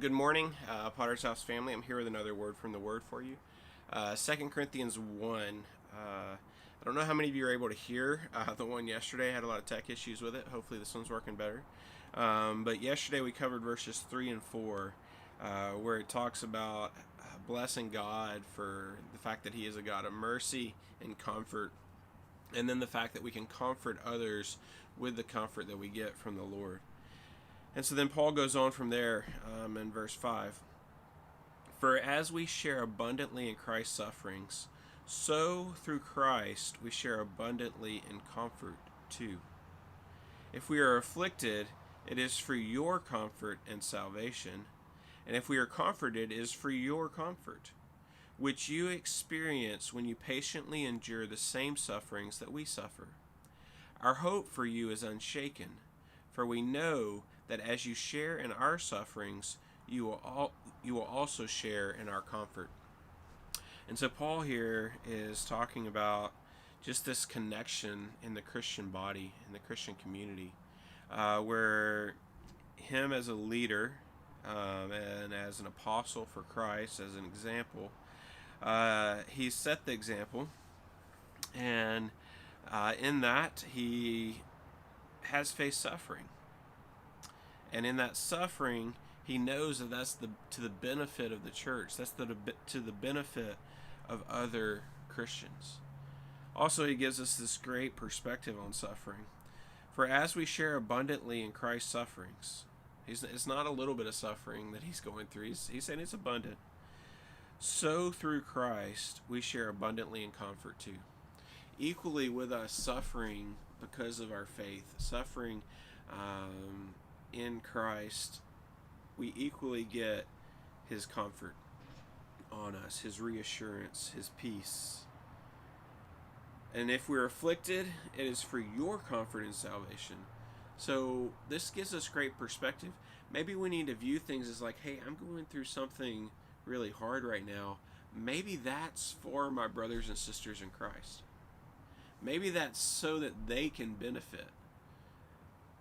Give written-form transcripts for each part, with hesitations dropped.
Good morning, Potter's House family. I'm here with another word from the Word for you. 2 Corinthians 1. I don't know how many of you are able to hear the one yesterday. I had a lot of tech issues with it. Hopefully this one's working better. But yesterday we covered verses 3 and 4, where it talks about blessing God for the fact that He is a God of mercy and comfort, and then the fact that we can comfort others with the comfort that we get from the Lord. And so then Paul goes on from there in verse 5. For as we share abundantly in Christ's sufferings, so through Christ we share abundantly in comfort too. If we are afflicted, it is for your comfort and salvation. And if we are comforted, it is for your comfort, which you experience when you patiently endure the same sufferings that we suffer. Our hope for you is unshaken, for we know that as you share in our sufferings, you will also share in our comfort. And so Paul here is talking about just this connection in the Christian body, in the Christian community, where him as a leader and as an apostle for Christ, as an example, he set the example, and in that he has faced suffering. And in that suffering, he knows that that's to the benefit of the church. That's to the benefit of other Christians. Also, he gives us this great perspective on suffering. For as we share abundantly in Christ's sufferings, it's not a little bit of suffering that he's going through. He's saying it's abundant. So through Christ, we share abundantly in comfort too. Equally with us suffering because of our faith, suffering in Christ, we equally get his comfort on us, his reassurance, his peace. And if we're afflicted, it is for your comfort and salvation. So this gives us great perspective. Maybe we need to view things as like, hey, I'm going through something really hard right now. Maybe that's for my brothers and sisters in Christ. Maybe that's so that they can benefit.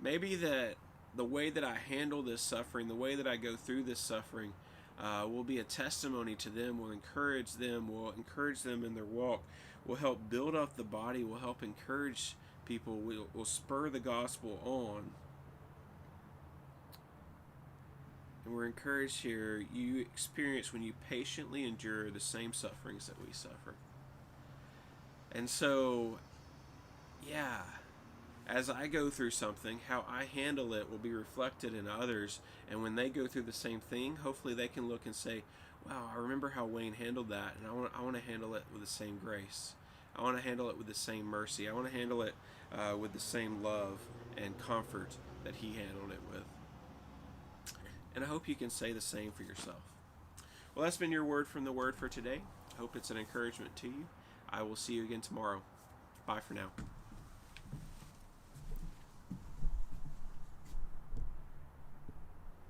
Maybe that the way that I handle this suffering, the way that I go through this suffering, will be a testimony to them, will encourage them in their walk, will help build up the body, will help encourage people, will spur the gospel on. And we're encouraged here, you experience when you patiently endure the same sufferings that we suffer. And so, yeah, as I go through something, how I handle it will be reflected in others. And when they go through the same thing, hopefully they can look and say, wow, I remember how Wayne handled that, and I want to handle it with the same grace. I want to handle it with the same mercy. I want to handle it with the same love and comfort that he handled it with. And I hope you can say the same for yourself. Well, that's been your word from the Word for today. I hope it's an encouragement to you. I will see you again tomorrow. Bye for now.